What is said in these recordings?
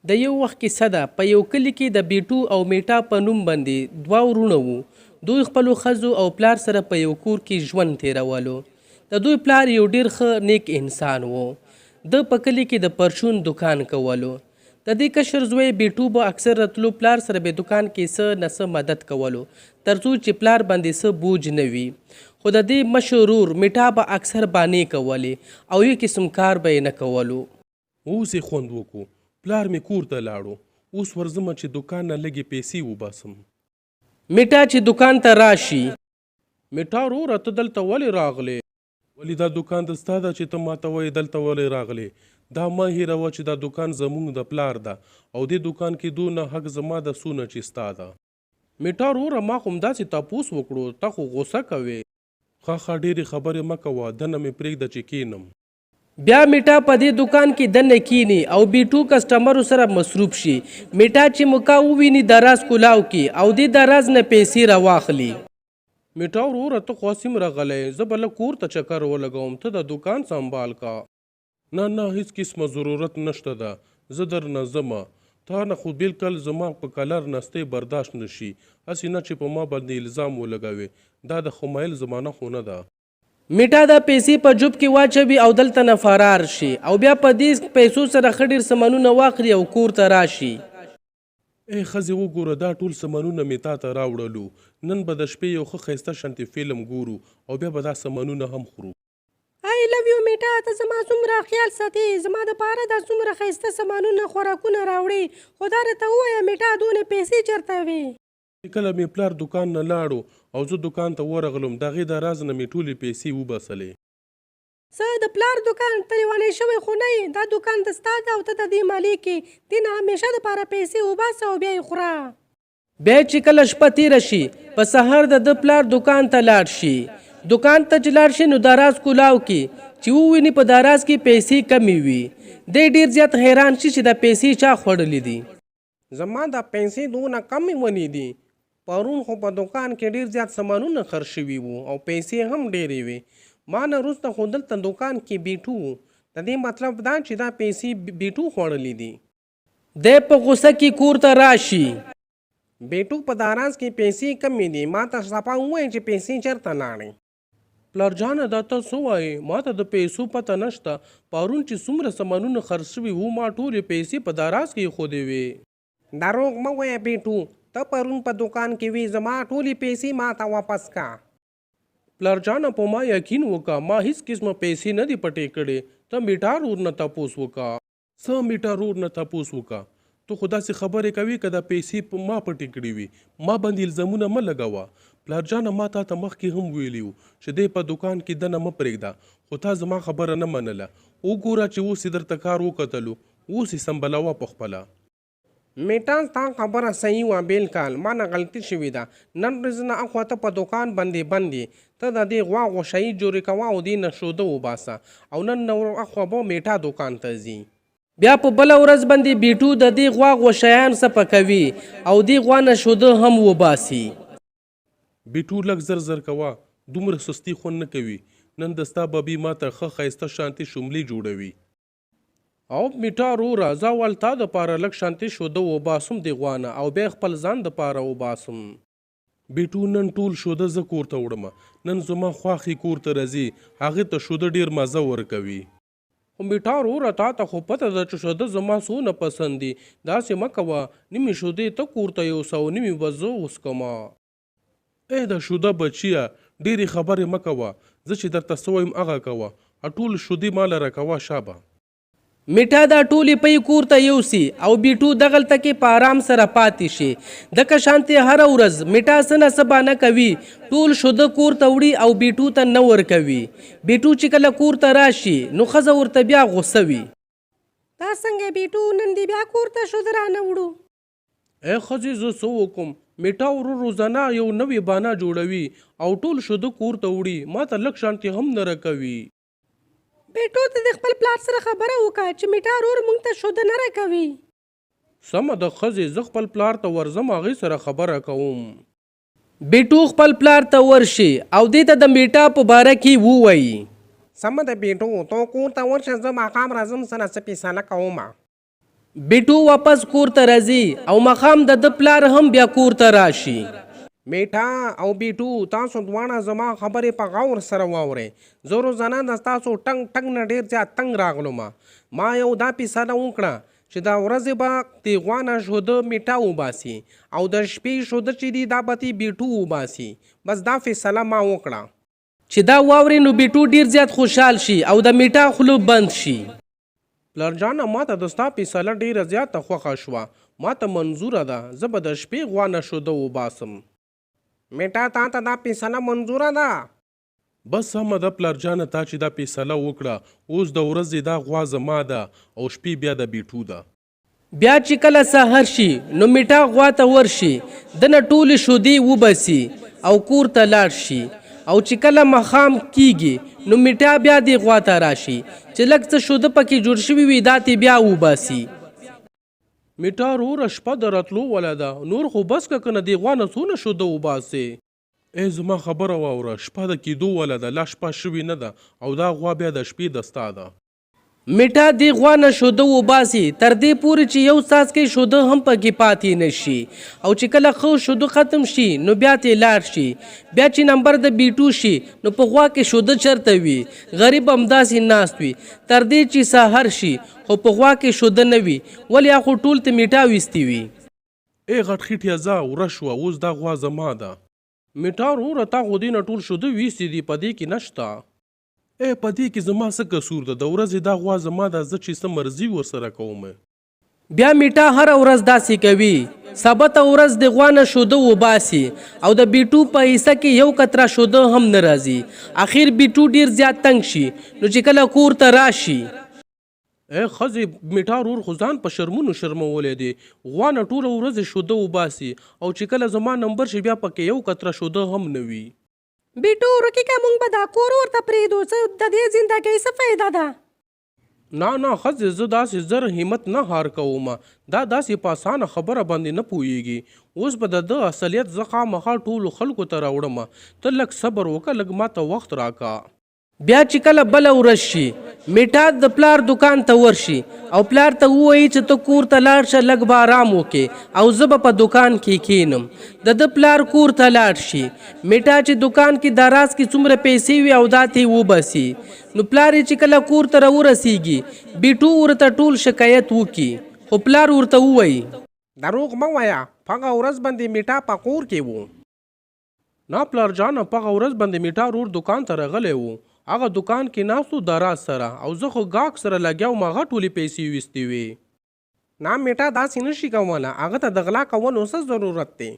د یو وخت کیسه ده. په یو کلي کې د بیټو او میټا په نوم باندې دوه ورونه وو. دوی خپلو ښځو او پلار سره په یو کور کې ژوند تیرولو. د دوی پلار یو ډیر ښه نیک انسان و. د په کلي کې د پرچون دکان کولو. د دې کشر زوی بیټو به اکثر راتلو پلار سره به دکان کې څه نه څه مدد کولو ترڅو چې پلار باندې څه بوج نه وي. خو د دې مشر ورور میټا به اکثر بانې کولې او یو قسم کار به یې نه کولو. اوس یې خوند وکړو، پلار مې کور ته لاړو، اوس ورځمه چې دکان نه لږې پیسې وباسم. میټا چې دکان ته راشي. میټا وروره ته دلته ولې راغلې؟ ولې دا دکان د ستا ده چې ته ماته وایې دلته ولې راغلې؟ دا مه هېروه چې دا دکان زموږ د پلار ده او دې دکان کې دونه حق زما د څونه چې ستا ده. میټا وروره ما خو همداسې تپوس وکړو، ته خو غوسه کوې. ښه ډېرې خبرې مه کوه، دنه مې پرېږده چې کښېنم. بیا میټا په دې دکان کې دننه کینی او بیټو کسټمرو سره مصروف شي. میټا چې موقع وویني دراز کولاو کې او دې دراز نه پیسې راواخلي. میټا وروره ته خو هسې راغلی، زه به لږ کور ته چکر ولګوم، ته د دکان سنبال کا. نه هیڅ قسمه ضرورت نشته ده، زه درنه ځمه. تا نه خو بالکل زما په کلر نستې برداشت نشي، هسې نه چې په ما باندې الزام ولګوې. دا د خمیل زمانه خو نه ده. میټا دا پیسې په جوب کې واچوي او دلته نه فرار شي او بیا په دې پیسو سره ښه ډېر سامانونه واخلي او کور ته راشي. ای ښځې وګوره، دا ټول سامانونه مې تا ته راوړلو. نن به د شپې یو ښه ښایسته شانتې فلم ګورو او بیا به دا سامانونه هم خورو. آی لو یو میټا، ته زما څومره خیال ساتې، زما دپاره دا څومره ښایسته سامانونه خوراکونه راوړې، خو دا راته ووایه میټا دونه پیسې چېرته وې؟ کله مې پلار دکان نه لاړو او زه دکان ته ورغلم، د هغې د راز نه مې ټولې پیسې وباسلې. څه د پلار دکان ته لیونی شوی خو نه یې، دا دکان د ستا ده او ته د دې مالک یې، دې نه همیشه دپاره پیسې وباسه او بیا یې خوره. بیا چې کله شپه تیره شي په سهار د پلار دکان ته لاړ شي. دکان ته چې لاړ شي نو دراز کولاو کې چې وویني په دراز کې پیسې کمې وي. دی ډېر زیات حیران شي چې دا پیسې چا خوړلې دي. زما دا پیسې دونه کمې ونې دي، پرون خو په دکان کې ډېر زیات سامانونه خرڅ شوي وو او پیسې هم ډېرې وې. ما نه وروسته خو دلته دکان کې بیټو و، د دې مطلب دا چې دا پیسې بیټو خوړلې دي. دی په غوسه کې کور ته راشي. بیټو په دراز کې پیسې کمې دي، ما ته صفا ووایي چې پیسې چېرته لاړې. پلار جانه دا ته څه وایې؟ ما ته د پیسو پته نشته. پرون چې څومره سامانونه خرڅ شوي وو ما ټولې پیسې په دراز کې ایښودې وې. دروغ مه وایه بیټو، ته پرون په دکان کې وي، زما ټولې پیسې ما ته واپس کا. پلار جانه په ما یقین وکړه، ما هیڅ قسمه پیسې نه دي پټې کړې. ته میټا ورور نه تپوس وکړه. څه میټا ورور نه تپوس وکړه؟ ته خو داسې خبرې کوې که دا پیسې په ما پټې کړې وي. ما باندې الزامونه مه لګوه. پلار جانه ما تا ته مخکې هم ویلي وو چې دی په دکان کې دننه مه پرېږده، خو تا زما خبره نه منله. وګوره چې اوس یې درته کار وکتلو، اوس یې سمبلوه په خپله. میټا ستا خبره صحیح وه، بالکل ما نه غلطي شوې ده. نن ورځ نه اخوا ته په دکان باندې بند یې، ته د دې غوا غوښایي جوړې کوه او دې نه شوده وباسه او نن نه اخوا به میټا دکان ته ځي. بیا په بله ورځ باندې بیټو د دې غوا غوښیان سپه کوي او دې غوا نه شوده هم وباسي. بیټو لږ زر کوه، دومره سستي خوند نه کوي. نن د ستا ببي ما ته ښه ښایسته شانتې شملې جوړوي. او میټا وروره زه اول تا دپاره لږ شانتې شوده وباسم دې غوا نه او بیا خپل ځان دپاره وباسم. بیټو نن ټول شوده زه کور ته وړم، نن زما خواښې کور ته راځي، هغې ته شوده ډېر مزه ورکوي. خو میټا وروره تا ته خو پته ده چې شوده زما څونه پسند دي، داسې مه کوه، نیمې شودې ته کور ته یوسه او نیمې به زه وڅکمه. ای د شوده بچیه، ډېرې خبرې مه کوه، زه چې درته څه وایم هغه کوه، ټول شودې ماله راکوه شابه. میټا دا ټولې پۍ کور ته یوسي او بیټو دغلته کې په آرام سره پاتې شي. دکه شانتې هره ورځ میټا څه نه څه بانه کوي، ټول شوده کور ته وړي او بیټو ته نه ورکوي. بیټو چې کله کور ته راشي نو ښځه ورته بیا غوسه وي. دا څنګه بیټو، نن دې بیا کور ته شوده رانه وړو؟ ای ښځې زه څه وکړم؟ میټا ورور روزانه یو نوې بانه جوړوي او ټول شوده کور ته وړي، ما ته لږ شانتې هم نه راکوي. بیټو ته د خپل پلار سره خبره وکړه چې میټا ورور موږ ته شوده نه راکوي. سمه ده ښځې، زه خپل پلار ته ورځم، هغې سره خبره کوم. بیټو خپل پلار ته ورشي او دې ته د میټا په باره کې ووایي. سمه ده بیټو، تو کور ته ورشه، زه ماښام راځم، څه نه څه فیصله کوم. بیټو واپس کور ته راځي او مخام د پلار هم بیا کور ته راشي. میټا او بیټو تاسو دواړه زما خبرې په غور سره واورئ. زه روزانه د تاسو ټنګ نه ډېر زیات تنګ راغلم. ما یو دا فیصله وکړه چې دا ورځې به د غوا نه شوده میټا وباسي او د شپې شوده چې دي دا به تې بیټو وباسي. بس دا فیصله ما وکړه. چې دا واوري نو بیټو ډیر زیات خوشحال شي او د میټا خوله بند شي. پلار جانه ما ته د ستا فیصله ډېره زیاته خوښه شوه. ما ته منظوره ده زه به د شپې غوا نه شوده وباسم. میټا تا ته دا فیصله منظوره ده؟ بس سمه ده پلار جانه، تا چې دا فیصله وکړه اوس د ورځې دا غوا زما ده او شپې بیا د بیټو ده. بیا چې کله سحر شي نو میټا غوا ته ورشي، دنه ټولې شودې وباسي او کور ته لاړ شي. او چې کله ماښام کیږي نو میټا بیا دې غوا ته راشي چې لږ څه شوده پکې جوړ شوي وي دا تې بیا وباسي. میټا وروره شپه د راتلو وله ده، نور خو بس که کنه دې غوا نه څونه شوده وباسې. ای زما خبره واوره، شپه د کیدو وله ده، لا شپه شوې نه ده او دا غوا بیا د شپې د ستا ده. میټا دې غوا نه شوده وباسي تر دې پورې چې یو څاڅکی شوده هم پکې پاتې نه شي. او چې کله ښه شوده ختم شي نو بیا ترې لاړ شي. بیا چې نمبر د بیټو شي نو په غوا کې شوده چرته وي، غریب همداسې ناست وي تر دې چې سحر شي خو په غوا کې شوده نه وي، ولې خو ټول ته میټا ویستي وي. ای غټ خیټیا ځه وره شوه، اوس دا غوا زما ده. میټا وروره تا خو دې نه ټول شوده ویستي دي، په دې کې نشته. ای په دې کې زما څه قصور ده؟ د ورځې دا غوا زما ده، زه چې څه مرضي ورسره کوم. بیا میټا هره ورځ داسې کوي، سبته ورځ د غوا نه شوده وباسي او د بیټو په حصه کې یو قطره شوده هم نه راځي. اخر بیټو ډیر زیات تنګ شي نو چې کله کور ته راشي. ای ښځې میټا ورور خو ځان په شرمونو شرمولی دی، غوا نه ټوله ورځ شوده وباسي او چې کله زما نمبر شي بیا پکې یو قطره شوده هم نه وي. بیټو ورکیکه مونږ به دا کور ورته پرېږدو، څه د دې زندګۍ څه فایده ده؟ نه نه ښځې زه داسې زر همت نه هار کوم، دا داسې په اسانه خبره باندې نه پوهیږي. اوس به د ده اصلیت زه خامخا ټولو خلکو ته راوړم، ته لږ صبر وکړه، لږ ماته وخت راکا. بیا چې کله بله ورځ شي میټا د پلار دکان ته ورشي او پلار ته ووایي چې ته کور ته لاړ شه، لږ به آرام وکې او زه به په دکان کې کینم. د پلار کور ته لاړ شي، میټا چې دکان کې د راز کې څومره پیسې وي او دا ترې وباسي. نو پلار چې کله کور ته راورسیږي بیټو ورته ټول شکایت وکړي، خو پلار ورته ووایي دروغ مه وایه، په هغه ورځ باندې میټا په کور کې و. نه پلار جانه، په هغه ورځ باندې میټا ورور دکان ته راغلی و، هغه دکان کې ناستو د راز سره او زه خو ګاک سره لګیا وم، هغه ټولې پیسې ویستې وې. نه میټا داسې نشي کولی، هغه ته د غلا کولو څه ضرورت دی؟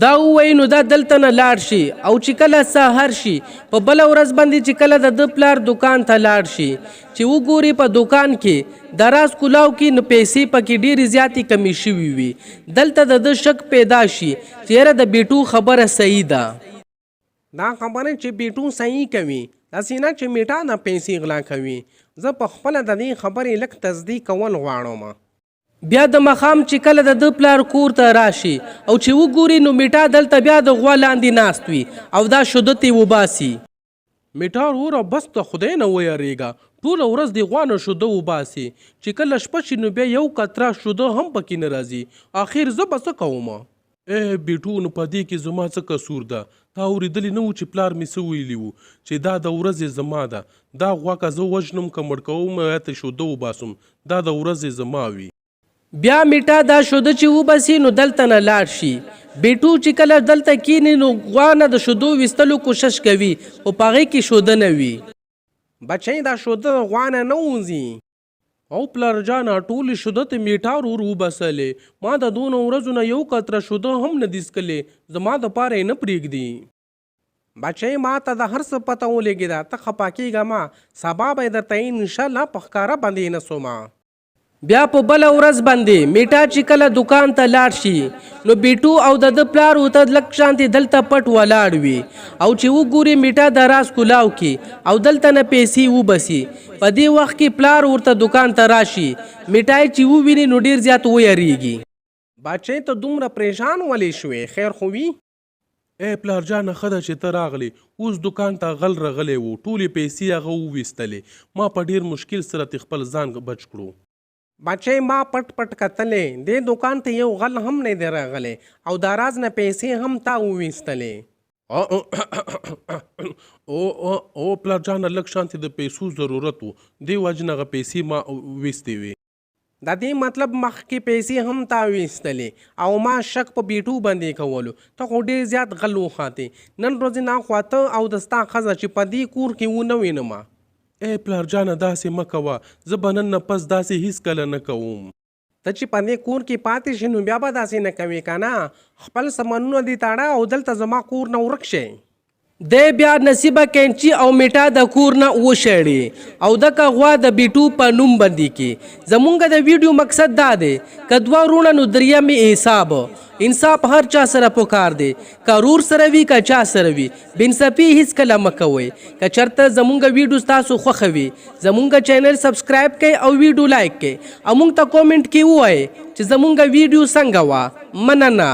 دا ووایي نو دا دلته نه لاړ شي او چې کله سحر شي په بله ورځ باندې چې کله د پلار دکان ته لاړ شي چې وګوري په دکان کې د راز کلاو کې نو پیسې پکې ډېرې زیاتې کمی شوي وي. دلته د شک پیدا شي چې یاره د بیټو خبره صحیح ده. دا خبره چې بیټو صحیح کوي، داسې نه چې میټا نه پیسې غلا کوي. زه په خپله د دې خبرې لږ تصدیق کول غواړم. بیا د ماښام چې کله د پلار کور ته راشي او چې وګوري نو میټا دلته بیا د غوا لاندې ناست وي او دا شوده ترې وباسي. میټا وروره بس د خدای نه ویریږه، ټوله ورځ د غوا نه شوده وباسي، چې کله شپه شي نو بیا یو قطره شوده هم پکې نه راځي. آخر زه به څه کوم؟ ای بیټو نو په دې کې زما څه قصور ده؟ تا اورېدلی نه و چې پلار مې څه ویلي وو چې دا د ورځې زما ده، دا غوا که زه وژنم که مړ کوم یا ته شوده وباسم دا د ورځې زما وي. بیا میټا دا شوده چې وباسي نو دلته نه لاړ شي. بیټو چې کله دلته کینی نو غوا نه د شودو ویستلو کوشش کوي خو په هغې کې شوده نه وي. بچی دا شوده غوا نه نه وځي. او پلار جانه ټولې شوده ته میټا ورور وباسلې، ما د دونه ورځو نه یو قطره شوده هم نه دي څکلې، زما دپاره یې نه پرېږدي. بچی ما ته د هر څه پته ولګېده، ته خفه کېږه مه، سبا به یې درته انشاءالله په ښکاره باندې نه سومه. بیا په بله ورځ باندې میټا چې کله دکان ته لاړ شي نو بیټو او د پلار ورته لږ شانتې دلته پټ ولاړ وي او چې وګوري میټا د راز کلاو کې او دلته نه پیسې وباسي. په دې وخت کې پلار ورته دکان ته راشي، میټا چې وویني نو ډېر زیات ویریږي. بچی ته دومره پریشان ولې شوې؟ خیر خو وي؟ ای پلار جانه ښه ده چې ته راغلی، اوس دکان ته غل رغلی و، ټولې پیسې هغه وویستلې، ما په ډېر مشکل سره خپل ځان بچ کړو. بچی ما پټ پټ کتلې دې دکان ته یو غل هم نه دی راغلی او د راز نه پیسې هم تا وویستلې. او پلار جانه لږ شانتې د پیسو ضرورت و دې وجې نه هغه پیسې ما ویستې وې. د دې مطلب مخکې پیسې هم تا ویستلې او ما شک په بیټو باندې کولو. ته خو ډېر زیات غل وخاتې. نن ورځې ناخوا ته او د ستا ښځه چې په دې کور کې ونه وینم. ای پلار جانه داسې مه کوه، زه به نن نه پس داسې هیڅکله نه کوم. ته چې په دې کور کې پاتې شې نو بیا به داسې نه کوې که نه. خپل سامانونه دې تاړه او دلته زما کور نه ورک شئ. دی بیا نصیبه کینچی او میټا د کور نه وشړي او دغه غوا د بیټو په نوم باندې کې. زمونږ د ویډیو مقصد دا دی که دوه وروڼه نو درېیمې حساب. انصاف هر چا سره پکار دی، که رور سره وي که چا سره وي. بېانصافي هیڅکله مه کوئ. که چېرته زمونږ ویډیو ستاسو خوښه وي زمونږ چینل سبسکرایب کړئ او ویډیو لایک کړئ او موږ ته کومنټ کې ووایئ چې زمونږ ویډیو څنګه وه. مننه.